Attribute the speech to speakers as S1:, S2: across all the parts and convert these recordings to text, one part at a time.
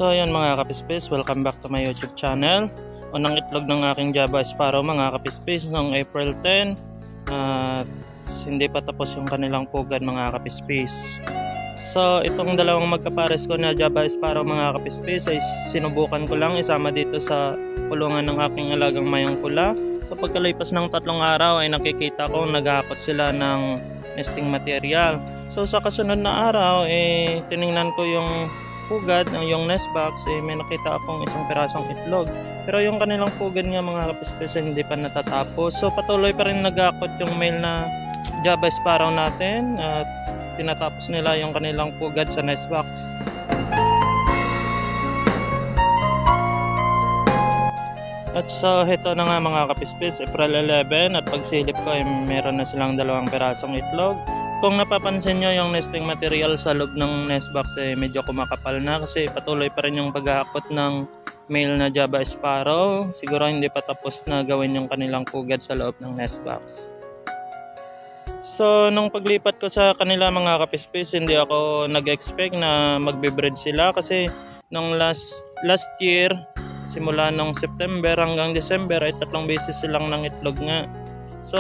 S1: So ayan mga kapispis, welcome back to my YouTube channel. Unang itlog ng aking Java Sparrow mga kapispis noong April 10 at hindi pa tapos yung kanilang pugad mga kapispis. So itong dalawang magkapares ko na Java Sparrow mga kapispis ay sinubukan ko lang isama dito sa kulungan ng aking alagang mayang pula. So pagkalipas ng 3 araw ay nakikita ko naghahakot sila ng nesting material. So sa kasunod na araw tiningnan ko yung pugad ng yung nest box, may nakita akong isang pirasong itlog. Pero yung kanilang pugad nga mga kapispis hindi pa natatapos. So patuloy pa rin naghahakot yung male na Java Sparrow natin at tinatapos nila yung kanilang pugad sa nest box. At so heto na nga mga kapispis, April 11 at pagsilip ko ay meron na silang 2 pirasong itlog. Kung napapansin nyo yung nesting material sa loob ng nest box medyo kumakapal na kasi patuloy pa rin yung paghahakot ng male na Java Sparrow. Siguro hindi pa tapos na gawin yung kanilang pugad sa loob ng nest box. So nung paglipat ko sa kanila mga kapispis, hindi ako nag-expect na magbe-breed sila kasi nung last year, simula nung September hanggang December ay 3 beses silang ng itlog nga. So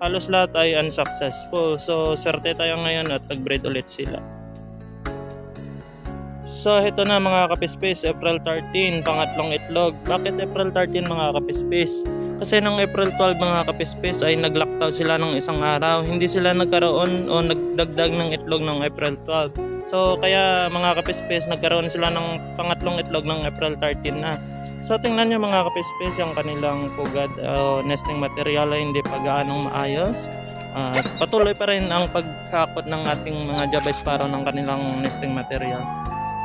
S1: halos lahat ay unsuccessful. So swerte tayo ngayon at nag-breed ulit sila. So ito na mga kapispis, April 13, pangatlong itlog. Bakit April 13 mga kapispis? Kasi nung April 12 mga kapispis ay nag-lockdown sila ng isang araw. Hindi sila nagkaroon o nagdagdag ng itlog ng April 12. So kaya mga kapispis nagkaroon sila ng pangatlong itlog ng April 13 na. So tingnan nyo mga kapispis yung kanilang pugad nesting material ay hindi pa gaanong maayos. Patuloy pa rin ang paghakot ng ating mga Java Sparrow ng kanilang nesting material.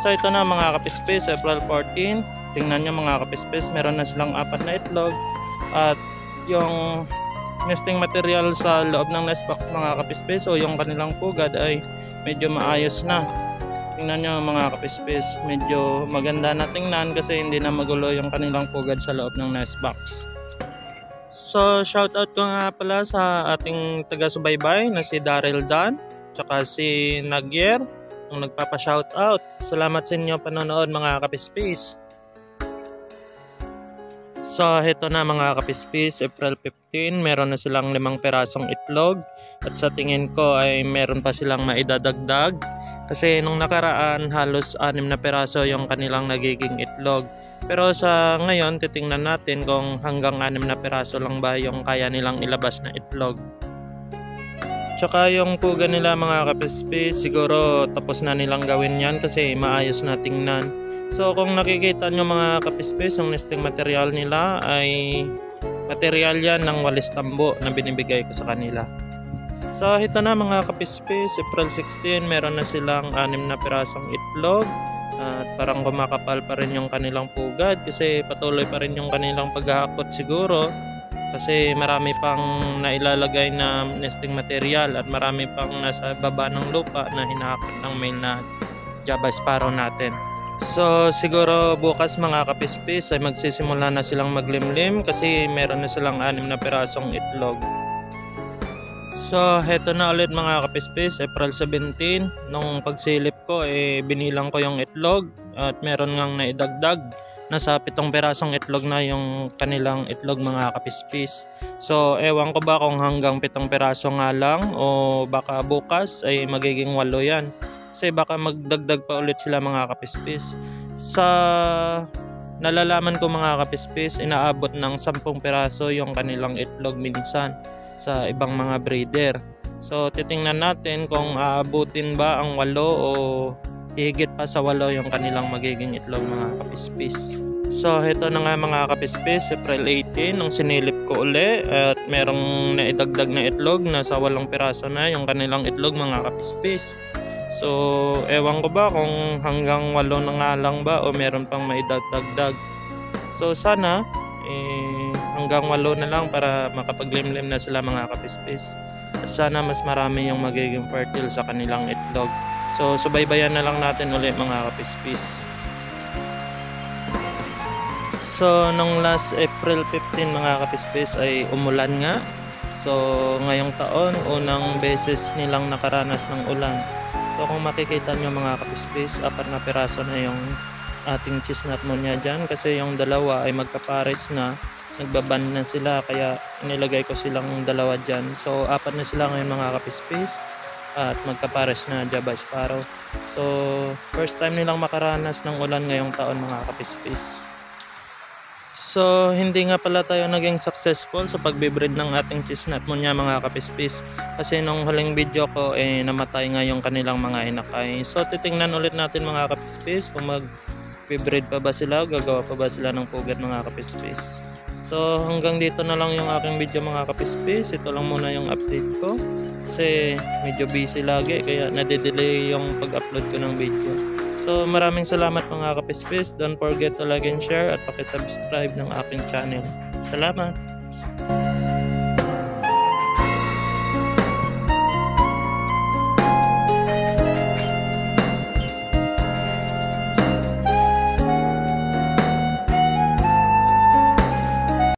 S1: So ito na mga kapispis, April 14. Tingnan nyo mga kapispis, meron na silang 4 na itlog. At yung nesting material sa loob ng nest box mga kapispis o yung kanilang pugad ay medyo maayos na. Tingnan nyo mga kapispis, medyo maganda na tingnan kasi hindi na magulo yung kanilang pugad sa loob ng nest box. So shoutout ko nga pala sa ating taga-subaybay na si Daryl Dan tsaka si Nagyer ang nagpapa-shoutout. Salamat sa inyo panonood mga kapispis. So heto na mga kapispis, April 15, meron na silang 5 pirasong itlog at sa tingin ko ay meron pa silang maidadagdag. Kasi nung nakaraan halos 6 na piraso yung kanilang nagiging itlog. Pero sa ngayon titingnan natin kung hanggang 6 na piraso lang ba yung kaya nilang ilabas na itlog. Tsaka yung puga nila mga kapispis siguro tapos na nilang gawin yan kasi maayos na tingnan. So kung nakikita nyo mga kapispis yung nesting material nila ay material yan ng walis tambo na binibigay ko sa kanila. So ito na mga kapispis, April 16 meron na silang 6 na pirasong itlog at parang kumakapal pa rin yung kanilang pugad kasi patuloy pa rin yung kanilang paghahakot siguro kasi marami pang nailalagay na nesting material at marami pang nasa baba ng lupa na hinahakot ng male na Java Sparrow natin. So siguro bukas mga kapispis ay magsisimula na silang maglimlim kasi meron na silang 6 na pirasong itlog. So heto na ulit mga kapispis, April 17 nung pagsilip ko binilang ko yung itlog at meron ngang naidagdag. Nasa 7 pirasong itlog na yung kanilang itlog mga kapispis. So ewan ko ba kung hanggang 7 piraso nga lang o baka bukas ay magiging 8 yan. Kasi baka magdagdag pa ulit sila mga kapispis. Sa nalalaman ko mga kapispis, inaabot ng 10 piraso yung kanilang itlog minsan sa ibang mga breeder. So titingnan natin kung aabutin ba ang 8 o higit pa sa 8 yung kanilang magiging itlog mga kapispis. So heto na nga mga kapispis, April 18 nung sinilip ko uli at merong naidagdag na itlog na sa 8 piraso na yung kanilang itlog mga kapispis. So ewan ko ba kung hanggang 8 na nga lang ba o meron pang maidagdag. So sana hanggang 8 na lang para makapaglimlim na sila mga kapispis. At sana mas marami yung magiging fertile sa kanilang itlog. So subaybayan na lang natin ulit mga kapispis. So nung last April 15 mga kapispis ay umulan nga. So ngayong taon unang beses nilang nakaranas ng ulan. So kung makikita nyo mga kapispis, 4 na piraso na yung ating chestnut monya dyan kasi yung dalawa ay magkapares na, nagbaband na sila kaya inilagay ko silang dalawa dyan. So 4 na sila ngayon mga kapispis at magkapares na Java Sparrow. So first time nilang makaranas ng ulan ngayong taon mga kapispis. So hindi nga pala tayo naging successful sa pagbibreed ng ating chestnut monya mga kapispis kasi nung huling video ko namatay nga yung kanilang mga inakay. So titingnan ulit natin mga kapispis kung mag-breed pa ba sila, gagawa pa ba sila ng pugat mga kapispis. So hanggang dito na lang yung aking video mga kapispis. Ito lang muna yung update ko kasi medyo busy lagi kaya nade-delay yung pag-upload ko ng video. So maraming salamat mga kapispis. Don't forget to like and share at paki-subscribe ng aking channel. Salamat!